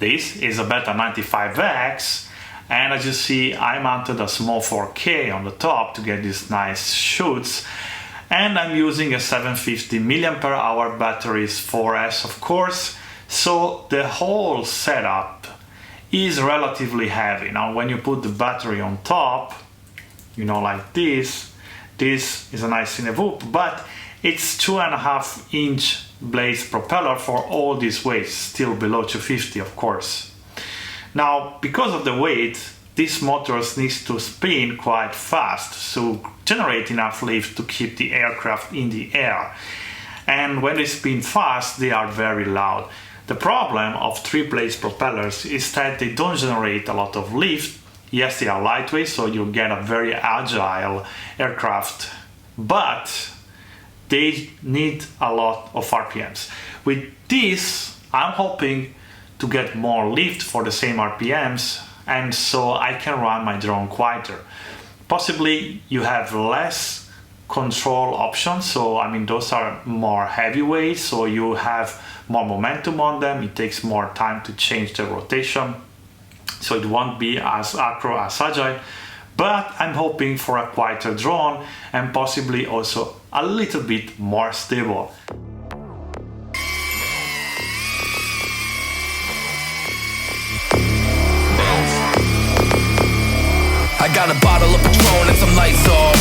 This is a Beta95X, and as you see, I mounted a SMO4K on the top to get these nice shoots, and I'm using a 750 mAh batteries 4S, of course, so the whole setup is relatively heavy. Now when you put the battery on top, you know, like this is a nice cinewhoop, but it's 2.5 inch blades propeller for all these weights, still below 250 of course. Now because of the weight, this motor needs to spin quite fast to generate enough lift to keep the aircraft in the air, and when they spin fast they are very loud. The problem of 3 blades propellers is that they don't generate a lot of lift. Yes, they are lightweight, so you get a very agile aircraft, but they need a lot of RPMs. With this, I'm hoping to get more lift for the same RPMs, and so I can run my drone quieter. Possibly you have less control options, so I mean those are more heavyweight, so you have more momentum on them, it takes more time to change the rotation, so it won't be as agile, but I'm hoping for a quieter drone and possibly also a little bit more stable. I got a bottle of Patron and some lights off,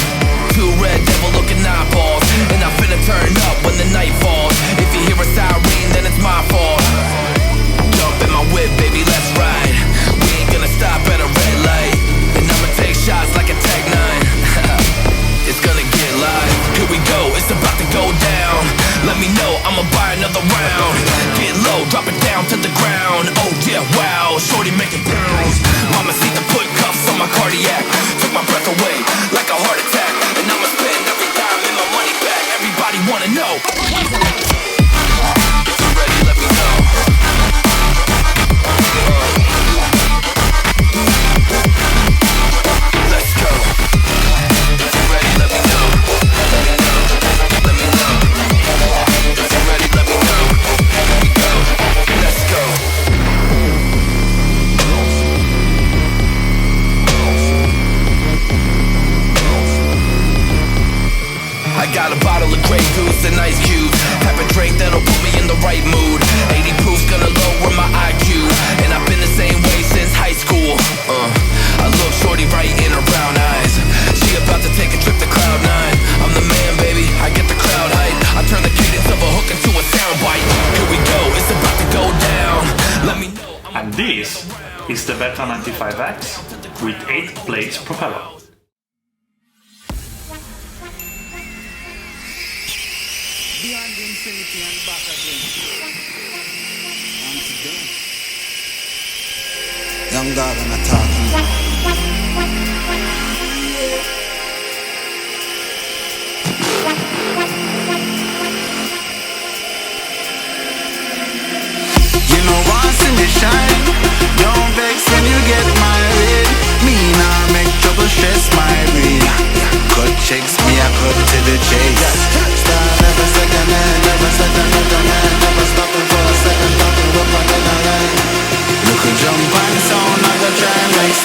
2 red devil looking eyeballs, and I finna turn up when the night falls. If you hear a siren, then it's my fault. Jump in my whip, baby, let's ride. We ain't gonna stop at a red light, and I'ma take shots like a Tech 9. It's gonna get live. Here we go, it's about to go down. Let me know, I'ma buy another round. Get low, drop it down to the ground. Oh yeah, wow, shorty making pounds. Mama see the put cuffs on my cardiac. Took my breath away like a heart attack. And I'ma spend every dime and my money back. Everybody wanna know. If you're ready, let me know. Let's go. If you're ready, let me know. Let me know. Let me know. If you're ready, let me know. Here we go. Let's go. I got a bottle of Grey Goose and ice cubes. Have a drink that'll put me in the right mood. 80 proof's gonna lower my IQ, and I've been the same way since high school. I look shorty right in her brown eyes. She about to take a trip to Cloud 9. I'm the man, baby, I get the crowd hype. I turn the cadence of a hook into a soundbite. Here we go, it's about to go down. Let me know. And this is the Beta95X with 8 blades propeller. Beyond the infinity and back again. Once again. Young dog and a talking. You know once in the shine, don't vex when you get married. Me nah make trouble stress my brain. Cut checks, me I cut to the chase. Start never second hand, never second hand, never stopping for a second, talking up on the line. Look a jump and sound, I go try and make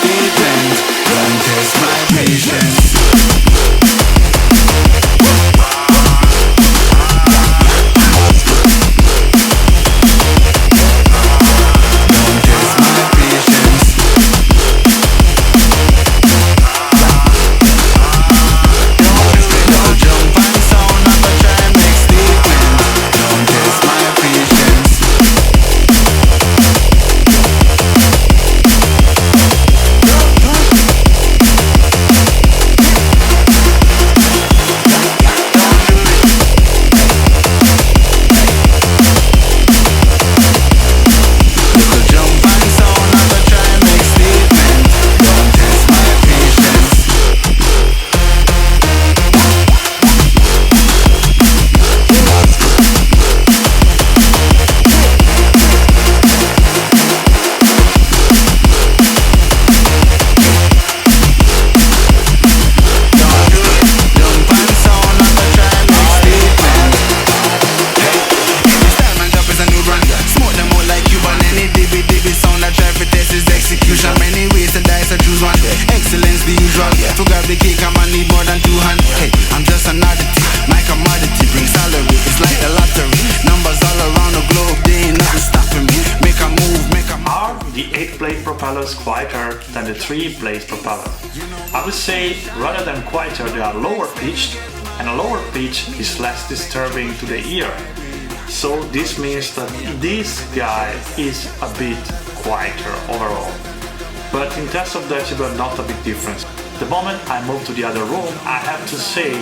the 8-blade propeller is quieter than the 3-blade propeller. I would say rather than quieter, they are lower pitched, and a lower pitch is less disturbing to the ear. So this means that this guy is a bit quieter overall. But in terms of decibel, not a big difference. The moment I moved to the other room, I have to say,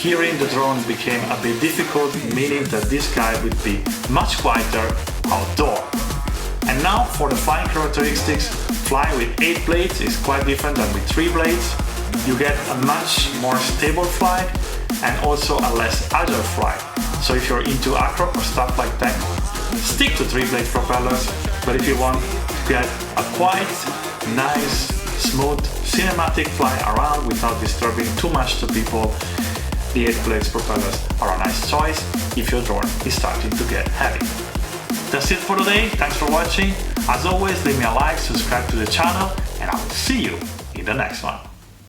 hearing the drone became a bit difficult, meaning that this guy would be much quieter outdoor. And now for the flying characteristics, flying with 8 blades is quite different than with 3 blades. You get a much more stable flight and also a less agile flight. So if you're into acro or stuff like that, stick to 3-blade propellers, but if you want to get a quite nice, smooth, cinematic fly around without disturbing too much to people, the 8-blade propellers are a nice choice if your drone is starting to get heavy. That's it for today, thanks for watching. As always, leave me a like, subscribe to the channel, and I will see you in the next one.